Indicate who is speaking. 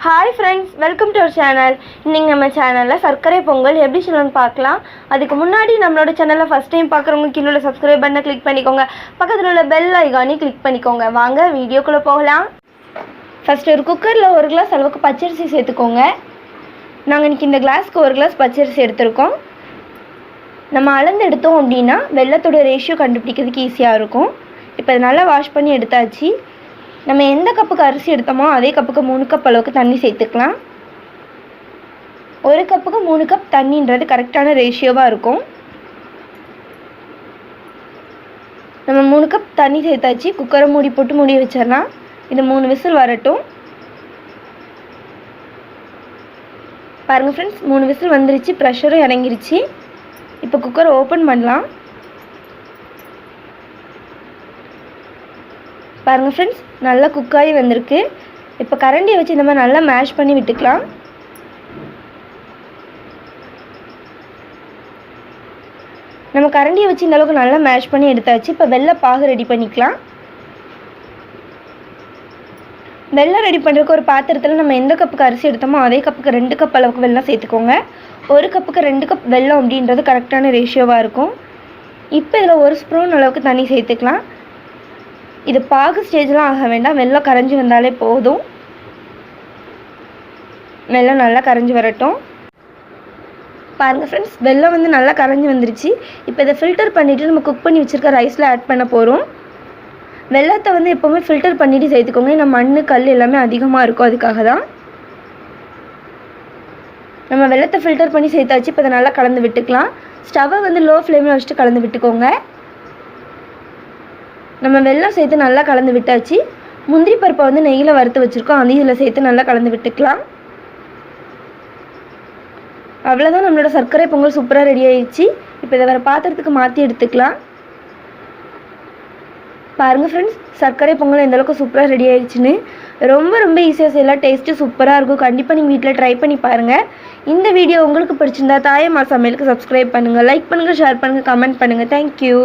Speaker 1: Hi friends, welcome to our channel. இன்னைக்கு நம்ம சேனல்ல சர்க்கரை பொங்கல் எப்படி செய்யணும்னு பார்க்கலாம். அதுக்கு முன்னாடி நம்மளோட சேனலை ஃபர்ஸ்ட் டைம் பார்க்குறவங்க கீழ உள்ள subscribe பட்டனை கிளிக் பண்ணிக்கோங்க. பக்கத்துல உள்ள பெல் ஐகானை கிளிக் பண்ணிக்கோங்க. வாங்க வீடியோக்குள்ள போகலாம். ஃபர்ஸ்ட் ஒரு குக்கர்ல 1 கிளாஸ் அளவுக்கு பச்சரிசி சேர்த்துக்கோங்க. நாங்க இன்னைக்கு இந்த கிளாஸ்க்கு 1 கிளாஸ் பச்சரிசி எடுத்துறோம். நம்ம அளந்து எடுத்தோம் அப்படினா வெல்லத்தோட ரேஷியோ கண்டுபிடிக்கிறதுக்கு ஈஸியா இருக்கும். இப்போ இத நல்லா வாஷ் பண்ணி எடுத்தாச்சு. நம்ம எந்த கப்புக்கு அரிசி எடுத்தோமோ அதே கப்புக்கு 3 கப் அளவுக்கு தண்ணி சேர்த்துக்கலாம். 1 கப்புக்கு 3 கப் தண்ணின்றது கரெக்டான ரேஷியோவா இருக்கும். நம்ம 3 கப் தண்ணி சேர்த்தாச்சு. குக்கரை மூடி போட்டு மூடி வச்சிரலாம். இது 3 விசில் வரட்டும். பாருங்க फ्रेंड्स 3 விசில் வந்துருச்சு. பிரஷரும் இறங்கிருச்சு. இப்போ குக்கரை ஓபன் பண்ணலாம். பாருங்க फ्रेंड्स நல்லா குக் ஆகி வந்திருக்கு. இப்போ கரண்டியை வச்சு நம்ம நல்லா மேஷ் பண்ணி விட்டுக்கலாம். நம்ம கரண்டியை வச்சு இந்த அளவுக்கு நல்லா மேஷ் பண்ணி எடுத்தாச்சு. இப்போ வெல்ல பாகு ரெடி பண்ணிக்கலாம். வெல்லம் ரெடி பண்ணுறதுக்கு ஒரு பாத்திரத்தில் நம்ம எந்த கப்புக்கு அரிசி எடுத்தோமோ அதே கப்புக்கு 2 கப் அளவுக்கு வெல்லம் சேர்த்துக்கோங்க. 1 கப்புக்கு 2 கப் வெல்லம் அப்படின்றது கரெக்டான ரேஷியோவாக இருக்கும். இப்போ இதில் 1 ஸ்பூன் அளவுக்கு தண்ணி சேர்த்துக்கலாம். இது பாகு ஸ்டேஜ்லாம் ஆக வேண்டாம். வெல்லம் கரைஞ்சி வந்தாலே போதும். வெல்லம் நல்லா கரைஞ்சி வரட்டும். பாருங்க फ्रेंड्स வெல்லம் வந்து நல்லா கரைஞ்சி வந்துருச்சு. இப்போ இதை ஃபில்டர் பண்ணிவிட்டு நம்ம குக் பண்ணி வச்சுருக்க ரைஸில் ஆட் பண்ண போகிறோம். வெல்லத்தை வந்து எப்போவுமே ஃபில்டர் பண்ணிவிட்டு சேர்த்துக்கோங்க. நம்ம மண் கல் எல்லாமே அதிகமாக இருக்கும், அதுக்காக தான். நம்ம வெல்லத்தை ஃபில்டர் பண்ணி சேர்த்தாச்சு. இப்போ இதை நல்லா கலந்து விட்டுக்கலாம். ஸ்டவ்வை வந்து லோ ஃப்ளேமில் வச்சுட்டு கலந்து விட்டுக்கோங்க. நம்ம வெல்லம் சேர்த்து நல்லா கலந்து விட்டாச்சு. முந்திரி பருப்பை வந்து நெய்யில் வறுத்து வச்சுருக்கோம். அதையும் இதில் சேர்த்து நல்லா கலந்து விட்டுக்கலாம். அவ்வளோதான், நம்மளோட சர்க்கரை பொங்கல் சூப்பராக ரெடி ஆயிடுச்சு. இப்போ இதை வேறு பாத்திரத்துக்கு மாற்றி எடுத்துக்கலாம். பாருங்கள் ஃப்ரெண்ட்ஸ் சர்க்கரை பொங்கல் எந்தளவுக்கு சூப்பராக ரெடி ஆயிடுச்சுன்னு. ரொம்ப ஈஸியாக செய்யலாம். டேஸ்ட்டு சூப்பராக இருக்கும். கண்டிப்பாக நீங்கள் வீட்டில் ட்ரை பண்ணி பாருங்கள். இந்த வீடியோ உங்களுக்கு பிடிச்சிருந்தா தாயம்மா சமையலுக்கு சப்ஸ்கிரைப் பண்ணுங்கள், லைக் பண்ணுங்கள், ஷேர் பண்ணுங்கள், கமெண்ட் பண்ணுங்கள். தேங்க்யூ.